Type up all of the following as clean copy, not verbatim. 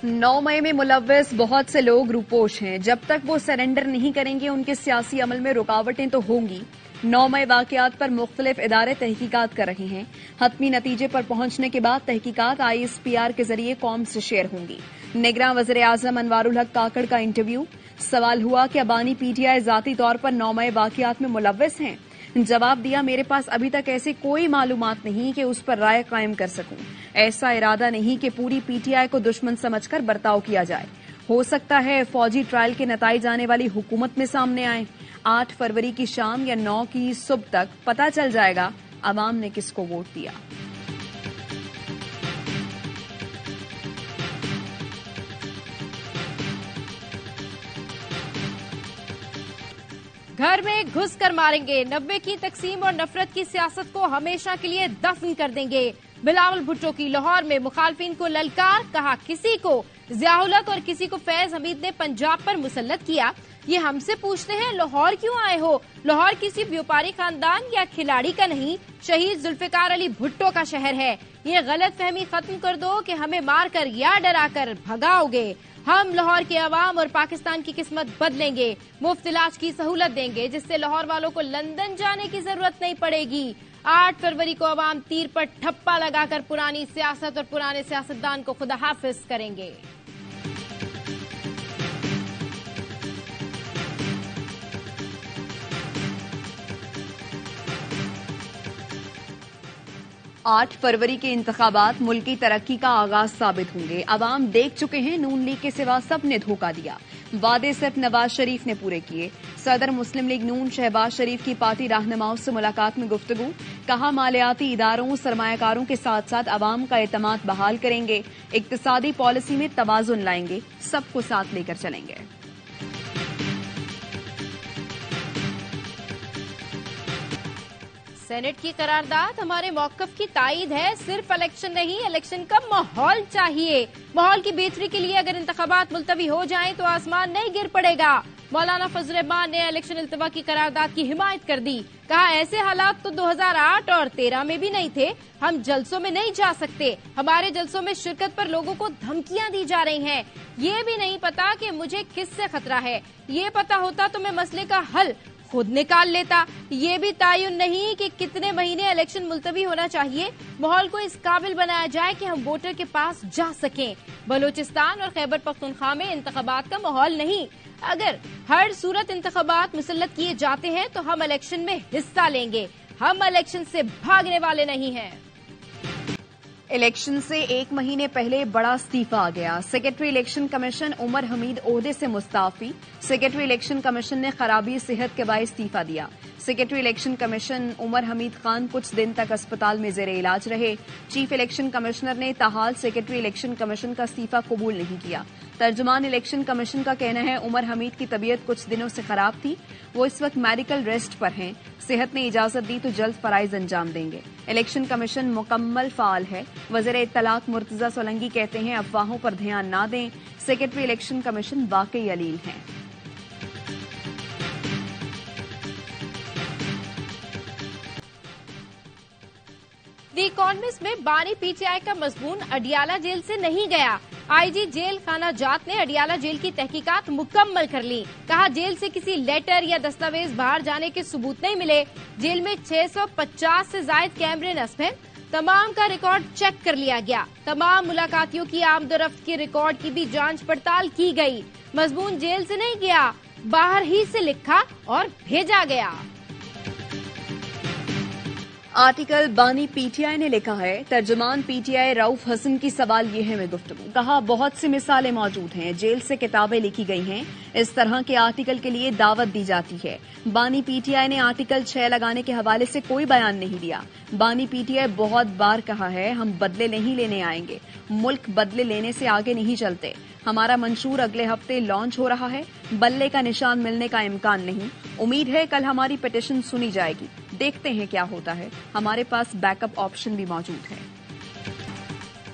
9 मई में मुलव्वस बहुत से लोग रूपोश हैं। जब तक वो सरेंडर नहीं करेंगे उनके सियासी अमल में रुकावटें तो होंगी। 9 मई वाकयात पर मुख्तलिफ इदारे तहकीकात कर रहे हैं। हतमी नतीजे पर पहुंचने के बाद तहकीकात ISPR के जरिए कौम से शेयर होंगी। निगरान वज़ीर आज़म अनवारुल हक काकड़ का इंटरव्यू। सवाल हुआ कि अबानी PTI जाती तौर पर 9 मई वाकयात में मुलव्वस हैं। जवाब दिया, मेरे पास अभी तक ऐसी कोई मालूमात नहीं कि उस पर राय कायम कर सकूं। ऐसा इरादा नहीं कि पूरी PTI को दुश्मन समझकर बर्ताव किया जाए। हो सकता है फौजी ट्रायल के नताइज आने वाली हुकूमत में सामने आए। 8 फरवरी की शाम या 9 की सुबह तक पता चल जाएगा अवाम ने किसको वोट दिया। घर में घुस कर मारेंगे, 90 की तकसीम और नफरत की सियासत को हमेशा के लिए दफन कर देंगे। बिलावल भुट्टो की लाहौर में मुखालफिन को ललकार, कहा किसी को ज़ियाउल-हक और किसी को फैज हमीद ने पंजाब पर मुसल्लत किया। ये हमसे पूछते हैं लाहौर क्यों आए हो? लाहौर किसी व्यापारी खानदान या खिलाड़ी का नहीं, शहीद जुल्फिकार अली भुट्टो का शहर है। ये गलत फहमी खत्म कर दो कि हमें मारकर या डराकर भगाओगे। हम लाहौर के अवाम और पाकिस्तान की किस्मत बदलेंगे, मुफ्त इलाज की सहूलत देंगे, जिससे लाहौर वालों को लंदन जाने की जरूरत नहीं पड़ेगी। 8 फरवरी को अवाम तीर पर ठप्पा लगाकर पुरानी सियासत और पुराने सियासतदान को खुदा हाफिज करेंगे। आठ फरवरी के इंतखाबात मुल्की तरक्की का आगाज साबित होंगे। अवाम देख चुके हैं नून लीग के सिवा सबने धोखा दिया। वादे सिर्फ नवाज शरीफ ने पूरे किए। सदर मुस्लिम लीग नून शहबाज शरीफ की पार्टी रहनुमाओं से मुलाकात में गुफ्तगू। कहा मालियाती इदारों सरमायाकारों के साथ साथ अवाम का एतमाद बहाल करेंगे। इक्तिसादी पॉलिसी में तवाजुन लाएंगे, सबको साथ लेकर चलेंगे। सेनेट की करारदाद हमारे मौकफ की तायद है। सिर्फ इलेक्शन नहीं, इलेक्शन का माहौल चाहिए। माहौल की बेहतरी के लिए अगर इंतखाबात मुलतवी हो जाएं तो आसमान नहीं गिर पड़ेगा। मौलाना फजल रहमान ने इलेक्शन इल्तवा की करारदाद की हिमायत कर दी। कहा ऐसे हालात तो 2008 और 13 में भी नहीं थे। हम जलसों में नहीं जा सकते। हमारे जलसों में शिरकत पर लोगों को धमकियां दी जा रही हैं। ये भी नहीं पता कि मुझे किससे खतरा है। ये पता होता तो मैं मसले का हल खुद निकाल लेता। ये भी तायुन नहीं कि कितने महीने इलेक्शन मुलतवी होना चाहिए। माहौल को इस काबिल बनाया जाए कि हम वोटर के पास जा सकें। बलूचिस्तान और खैबर पख्तूनख्वा में इंतखाबात का माहौल नहीं। अगर हर सूरत इंतखाबात मुसल्लत किए जाते हैं तो हम इलेक्शन में हिस्सा लेंगे। हम इलेक्शन से भागने वाले नहीं हैं। इलेक्शन से 1 महीने पहले बड़ा इस्तीफा आ गया। Secretary election commission Umar Hamid ओहदे से मुस्ताफी। सेक्रेटरी इलेक्शन कमीशन ने खराबी सेहत के बाद इस्तीफा दिया। Secretary election commission Umar Hamid Khan कुछ दिन तक अस्पताल में जेर इलाज रहे। चीफ इलेक्शन कमिश्नर ने ताहाल सेक्रेटरी इलेक्शन कमीशन का इस्तीफा कबूल नहीं किया। तर्जुमान इलेक्शन कमीशन का कहना है उमर हमीद की तबीयत कुछ दिनों से खराब थी। वो इस वक्त मेडिकल रेस्ट पर हैं। सेहत ने इजाजत दी तो जल्द फराइज अंजाम देंगे। इलेक्शन कमीशन मुकम्मल फाल है। वज़ीर इत्तलात मुर्तजा सोलंकी कहते हैं अफवाहों पर ध्यान न दें। सेक्रेटरी इलेक्शन कमीशन वाकई अलील हैं। द इकॉनमिस्ट में बानी PTI का मजमून अडियाला जेल से नहीं गया। IG जेल खाना जात ने अडियाला जेल की तहकीकात मुकम्मल कर ली। कहा जेल से किसी लेटर या दस्तावेज बाहर जाने के सबूत नहीं मिले। जेल में 650 से जायद कैमरे नस्ब हैं। तमाम का रिकॉर्ड चेक कर लिया गया। तमाम मुलाकातियों की आमदोरफ्त के रिकॉर्ड की भी जांच पड़ताल की गई। मजमून जेल से नहीं गया, बाहर ही से लिखा और भेजा गया। आर्टिकल बानी PTI ने लिखा है। तर्जुमान PTI रऊफ हसन की सवाल ये है में गुफ्तगू। कहा बहुत सी मिसालें मौजूद हैं। जेल से किताबें लिखी गई हैं। इस तरह के आर्टिकल के लिए दावत दी जाती है। बानी PTI ने आर्टिकल 6 लगाने के हवाले से कोई बयान नहीं दिया। बानी PTI बहुत बार कहा है हम बदले नहीं लेने आएंगे। मुल्क बदले लेने से आगे नहीं चलते। हमारा मंशूर अगले हफ्ते लॉन्च हो रहा है। बल्ले का निशान मिलने का इम्कान नहीं। उम्मीद है कल हमारी पिटीशन सुनी जाएगी। देखते हैं क्या होता है। हमारे पास बैकअप ऑप्शन भी मौजूद है।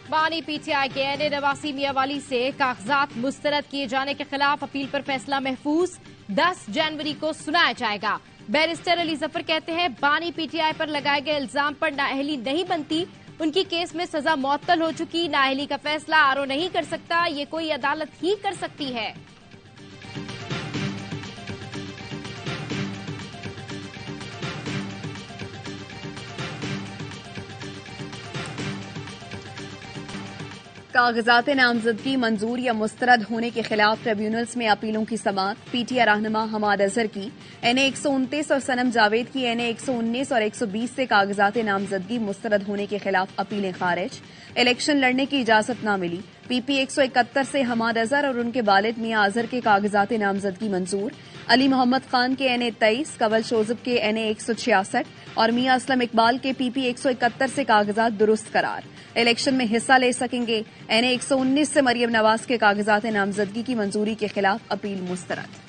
बानी PTI के NA नवासी मियावाली से कागजात मुस्तरद किए जाने के खिलाफ अपील पर फैसला महफूज 10 जनवरी को सुनाया जाएगा। बैरिस्टर अली जफर कहते हैं बानी PTI पर लगाए गए इल्जाम पर नाअहली नहीं बनती। उनकी केस में सजा मुअत्तल हो चुकी। नाअहली का फैसला आरओ नहीं कर सकता, ये कोई अदालत ही कर सकती है। कागजात नामजदगी मंजूर या मुस्तरद होने के खिलाफ ट्रिब्यूनल्स में अपीलों की समाअत। पीटीआई रहनुमा हमाद अजहर की एनए 129 और सनम जावेद की एनए 119 और 120 से कागजात नामजदगी मुस्तरद होने के खिलाफ अपीलें खारिज। इलेक्शन लड़ने की इजाजत न मिली। पीपी 171 से हमाद अजहर और उनके वालिद मियां अजहर के कागजात नामजदगी मंजूर। अली मोहम्मद खान के एनए 23, कंवल शोजब के एनए 166 और मियां असलम इकबाल के पीपी 171 से कागजात दुरुस्त करार। इलेक्शन में हिस्सा ले सकेंगे। एनए 119 से मरियम नवाज के कागजात नामजदगी की मंजूरी के खिलाफ अपील मुस्तरद।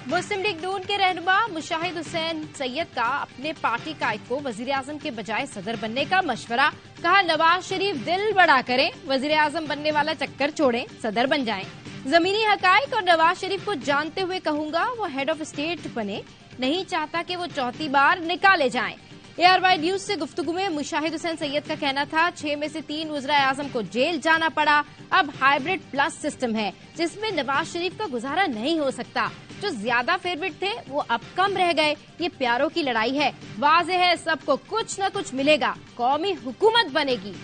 मुस्लिम लीग नून के रहनुमा मुशाहिद हुसैन सैयद का अपने पार्टी कायद को वजीर आजम के बजाय सदर बनने का मशवरा। कहा, नवाज शरीफ दिल बड़ा करें, वजीर आजम बनने वाला चक्कर छोड़ें, सदर बन जाएं। जमीनी हकायक और नवाज शरीफ को जानते हुए कहूंगा वो हेड ऑफ स्टेट बने, नहीं चाहता कि वो चौथी बार निकाले जाएं। ARY न्यूज से गुफ्तगू में मुशाहिद हुसैन सैयद का कहना था, 6 में से 3 वज़ीर आज़म को जेल जाना पड़ा। अब हाइब्रिड प्लस सिस्टम है जिसमें नवाज शरीफ का गुजारा नहीं हो सकता। जो ज्यादा फेवरेट थे वो अब कम रह गए। ये प्यारों की लड़ाई है। वाज़ेह है सबको कुछ न कुछ मिलेगा, कौमी हुकूमत बनेगी।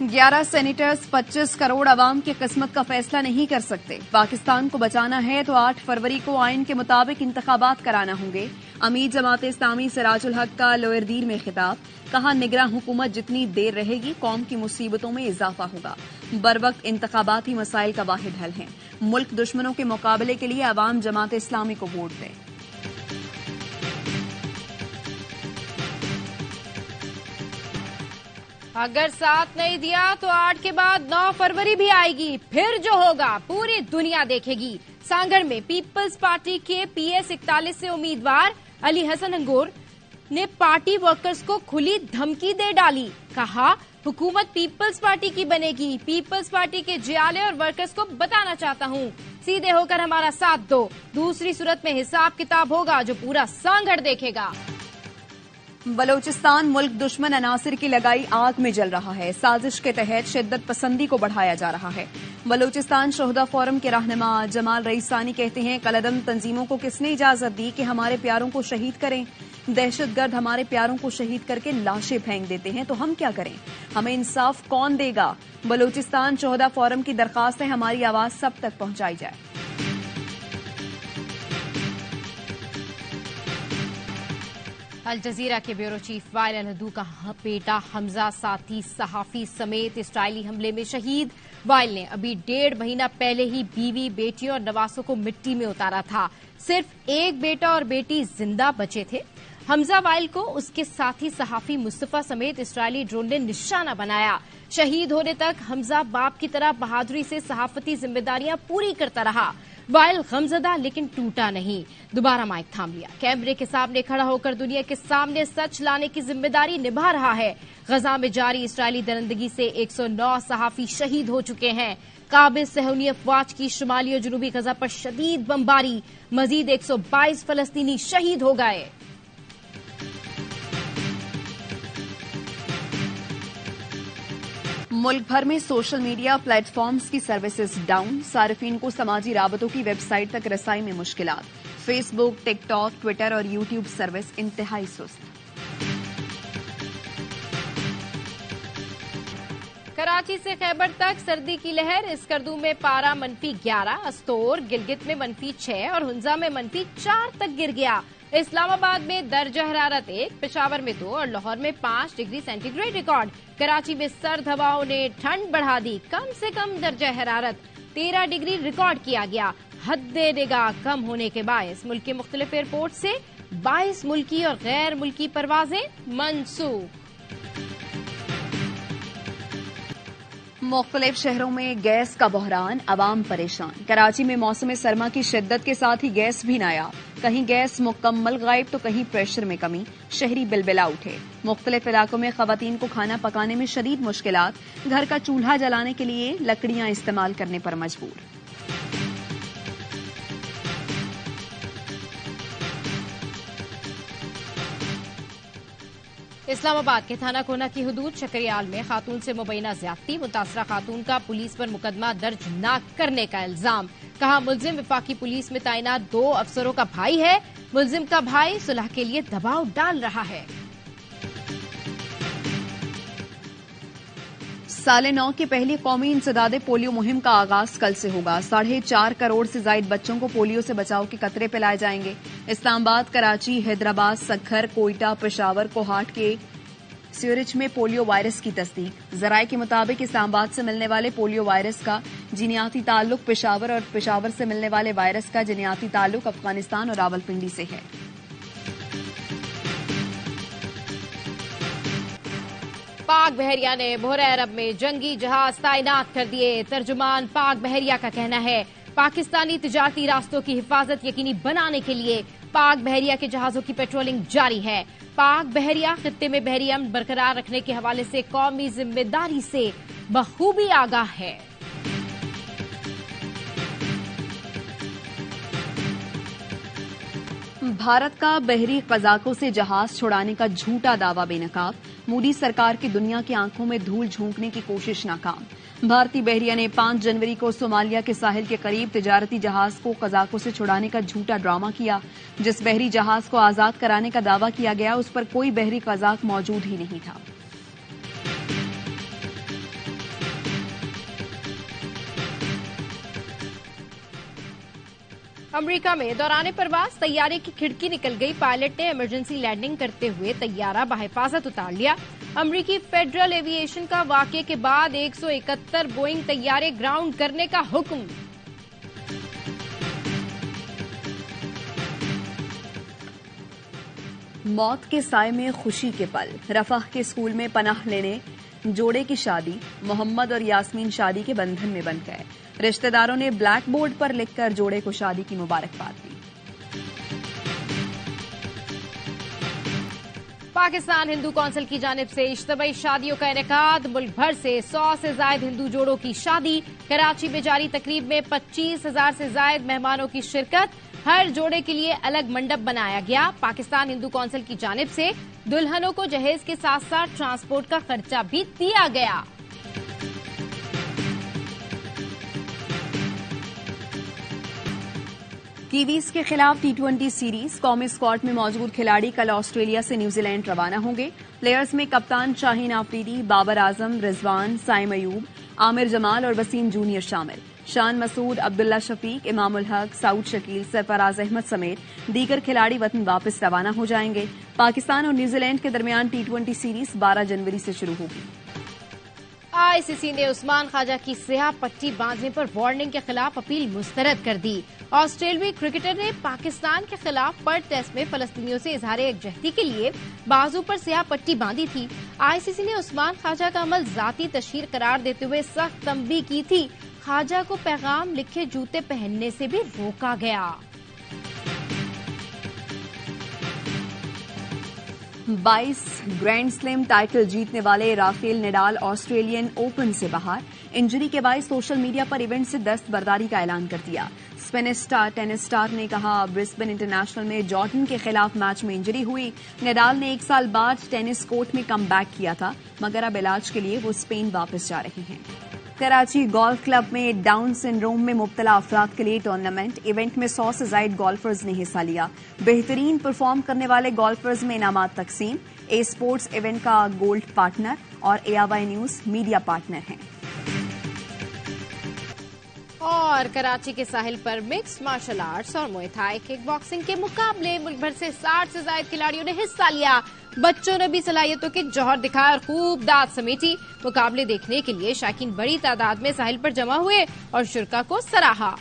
ग्यारह सेनेटर्स 25 करोड़ अवाम की किस्मत का फैसला नहीं कर सकते। पाकिस्तान को बचाना है तो 8 फरवरी को आइन के मुताबिक इंतखाबात कराना होंगे। अमीर जमात इस्लामी सिराजुल हक का लोअर दीर में खिताब। कहा, निगरान हुकूमत जितनी देर रहेगी कौम की मुसीबतों में इजाफा होगा। बरवक्त इंतखाबात ही मसाइल का वाहिद हल है। मुल्क दुश्मनों के मुकाबले के लिए अवाम जमात इस्लामी को वोट दें। अगर साथ नहीं दिया तो 8 के बाद 9 फरवरी भी आएगी। फिर जो होगा पूरी दुनिया देखेगी। सांगड़ में पीपल्स पार्टी के PS 41 से उम्मीदवार अली हसन अंगूर ने पार्टी वर्कर्स को खुली धमकी दे डाली। कहा, हुकूमत पीपल्स पार्टी की बनेगी। पीपल्स पार्टी के जियाले और वर्कर्स को बताना चाहता हूँ, सीधे होकर हमारा साथ दो, दूसरी सूरत में हिसाब किताब होगा जो पूरा सांगड़ देखेगा। बलोचिस्तान मुल्क दुश्मन अनासिर की लगाई आग में जल रहा है। साजिश के तहत शिद्दत पसंदी को बढ़ाया जा रहा है। बलोचिस्तान शोहदा फोरम के रहनुमा जमाल रईसानी कहते हैं, कलदम तंजीमों को किसने इजाजत दी कि हमारे प्यारों को शहीद करें? दहशतगर्द हमारे प्यारों को शहीद करके लाशें फेंक देते हैं तो हम क्या करें? हमें इंसाफ कौन देगा? बलोचिस्तान शोहदा फोरम की दरखास्त है हमारी आवाज सब तक पहुंचाई जाए। अल जजीरा के ब्यूरो चीफ वाइल अल-हदू का बेटा हमजा साथी सहाफी समेत इसराइली हमले में शहीद। वाइल ने अभी 1.5 महीना पहले ही बीवी, बेटियों और नवासों को मिट्टी में उतारा था। सिर्फ एक बेटा और बेटी जिंदा बचे थे। हमजा वाइल को उसके साथी सहाफी मुस्तफा समेत इसराइली ड्रोन ने निशाना बनाया। शहीद होने तक हमजा बाप की तरह बहादुरी से सहाफती जिम्मेदारियां पूरी करता रहा। वाइल गमजदा लेकिन टूटा नहीं, दोबारा माइक थाम लिया। कैमरे के सामने खड़ा होकर दुनिया के सामने सच लाने की जिम्मेदारी निभा रहा है। गजा में जारी इसराइली दरिंदगी से 109 सहाफी शहीद हो चुके हैं। काबिज सहूनी अफवाज की शुमाली और जनूबी गजा पर शदीद बमबारी, मजीद 122 फलस्तीनी शहीद हो गए। मुल्क भर में सोशल मीडिया प्लेटफॉर्म्स की सर्विसेज डाउन। सार्फिन को समाजी राबतों की वेबसाइट तक रसाई में मुश्किलात। फेसबुक, टिकटॉक, ट्विटर और यूट्यूब सर्विस इंतहाई सुस्त। कराची से खैबर तक सर्दी की लहर। स्कर्दू में पारा -11, अस्तोर, गिलगित में -6 और हुंजा में -4 तक गिर गया। इस्लामाबाद में दर्जा हरारत 1, पेशावर में 2 और लाहौर में 5 डिग्री सेंटीग्रेड रिकॉर्ड। कराची में सर्द हवाओं ने ठंड बढ़ा दी। कम से कम दर्जा हरारत 13 डिग्री रिकॉर्ड किया गया। हद्दे निगाह कम होने के बायस मुल्क के मुख्तलिफ एयरपोर्ट से 22 मुल्की और गैर मुल्की परवाजें मनसूख। मुख्तलिफ शहरों में गैस का बहरान, अवाम परेशान। कराची में मौसम सरमा की शिद्दत के साथ ही गैस भी नायाब। कहीं गैस मुकम्मल गायब तो कहीं प्रेशर में कमी। शहरी बिलबिला उठे। मुख्तलिफ इलाकों में खवातीन को खाना पकाने में शदीद मुश्किलात। घर का चूल्हा जलाने के लिए लकड़ियां इस्तेमाल करने पर मजबूर। इस्लामाबाद के थाना कोना की हुदूद शकरियाल में खातून से मुबैना ज्यादती, मुतासरा खातून का पुलिस पर मुकदमा दर्ज न करने का इल्जाम। कहा मुलजिम वफाकी पुलिस में तैनात 2 अफसरों का भाई है। मुलजिम का भाई सुलह के लिए दबाव डाल रहा है। साले 9 की पहली कौमी इंसदादे पोलियो मुहिम का आगाज कल से होगा। 4.5 करोड़ से ज्यादा बच्चों को पोलियो से बचाव के कतरे पिलाए जाएंगे। इस्लामाबाद, कराची, हैदराबाद, सक्खर, कोयटा, पेशावर, कोहाट के सीवरेज में पोलियो वायरस की तस्दीक। जराये के मुताबिक इस्लामाबाद से मिलने वाले पोलियो वायरस का जिनियाती ताल्लुक पेशावर और पेशावर से मिलने वाले वायरस का जिनियाती ताल्लुक अफगानिस्तान और रावलपिंडी से है। पाक बहरिया ने बहरे अरब में जंगी जहाज तैनात कर दिए। तर्जुमान पाक बहरिया का कहना है पाकिस्तानी तिजारती रास्तों की हिफाजत यकीनी बनाने के लिए पाक बहरिया के जहाजों की पेट्रोलिंग जारी है। पाक बहरिया खित्ते में बहरी अमन बरकरार रखने के हवाले से कौमी जिम्मेदारी से बखूबी आगाह है। भारत का बहरी कजाकों से जहाज छुड़ाने का झूठा दावा बेनकाब। मोदी सरकार की दुनिया की आंखों में धूल झोंकने की कोशिश नाकाम। भारतीय बहरिया ने 5 जनवरी को सोमालिया के साहिल के करीब तिजारती जहाज को कजाकों से छुड़ाने का झूठा ड्रामा किया। जिस बहरी जहाज को आजाद कराने का दावा किया गया उस पर कोई बहरी कजाक मौजूद ही नहीं था। अमेरिका में दौरान परवाज तैयारे की खिड़की निकल गई। पायलट ने इमरजेंसी लैंडिंग करते हुए तैयारा बहिफाजत उतार लिया। अमेरिकी फेडरल एविएशन का वाकये के बाद 171 बोइंग तैयारे ग्राउंड करने का हुक्म। मौत के साए में खुशी के पल। रफाह के स्कूल में पनाह लेने जोड़े की शादी। मोहम्मद और यास्मीन शादी के बंधन में बंध गए। रिश्तेदारों ने ब्लैक बोर्ड पर लिखकर जोड़े को शादी की मुबारकबाद दी। पाकिस्तान हिंदू कौंसिल की जानिब से इज्तिमाई शादियों का इनेकाद। मुल्क भर से 100 से ज्यादा हिंदू जोड़ों की शादी। कराची में जारी तकरीब में 25,000 से ज्यादा मेहमानों की शिरकत। हर जोड़े के लिए अलग मंडप बनाया गया। पाकिस्तान हिंदू कौंसिल की जानिब से दुल्हनों को जहेज के साथ साथ ट्रांसपोर्ट का खर्चा भी दिया गया। कीवीज के खिलाफ T20 सीरीज। कौमी स्क्वाड में मौजूद खिलाड़ी कल ऑस्ट्रेलिया से न्यूजीलैंड रवाना होंगे। प्लेयर्स में कप्तान शाहीन आफरीदी, बाबर आजम, रिजवान, साइम अयूब, आमिर जमाल और वसीम जूनियर शामिल। शान मसूद, अब्दुल्ला शफीक, इमामुल हक, साउद शकील, सरफराज अहमद समेत दीगर खिलाड़ी वतन वापस रवाना हो जाएंगे। पाकिस्तान और न्यूजीलैंड के दरमियान T20 सीरीज 12 जनवरी से शुरू होगी। आईसीसी ने उस्मान ख्वाजा की स्याह पट्टी बांधने पर वार्निंग के खिलाफ अपील मुस्तरद कर दी। ऑस्ट्रेलियाई क्रिकेटर ने पाकिस्तान के खिलाफ पर्थ टेस्ट में फलस्तीनियों से इजहार यकजहती के लिए बाजू पर स्याह पट्टी बांधी थी। आईसीसी ने उस्मान ख्वाजा का अमल जाती तशहीर करार देते हुए सख्त तंबीह की थी। ख्वाजा को पैगाम लिखे जूते पहनने से भी रोका गया। 22 ग्रैंड स्लैम टाइटल जीतने वाले राफेल नडाल ऑस्ट्रेलियन ओपन से बाहर। इंजरी के बाद सोशल मीडिया पर इवेंट से दस्तबरदारी का ऐलान कर दिया। स्पेनिश टेनिस स्टार ने कहा ब्रिस्बेन इंटरनेशनल में जॉर्डन के खिलाफ मैच में इंजरी हुई। नडाल ने 1 साल बाद टेनिस कोर्ट में कमबैक किया था, मगर अब इलाज के लिए वो स्पेन वापस जा रहे हैं। कराची गोल्फ क्लब में डाउन सिंड्रोम में मुब्तला अफराद के लिए टूर्नामेंट। इवेंट में 100 से ज्यादा गोल्फर्स ने हिस्सा लिया। बेहतरीन परफॉर्म करने वाले गोल्फर्स में इनामात तकसीम। ए स्पोर्ट्स इवेंट का गोल्ड पार्टनर और ARY न्यूज मीडिया पार्टनर हैं। और कराची के साहिल पर मिक्स्ड मार्शल आर्ट्स और मुए थाई किक बॉक्सिंग के मुकाबले मुल्क भर से 60 से ज्यादा खिलाड़ियों ने हिस्सा लिया। बच्चों ने भी सलाहियतों के जौहर दिखाया और खूब दाद समेटी। मुकाबले देखने के लिए शायकीन बड़ी तादाद में साहिल पर जमा हुए और शुरा को सराहा।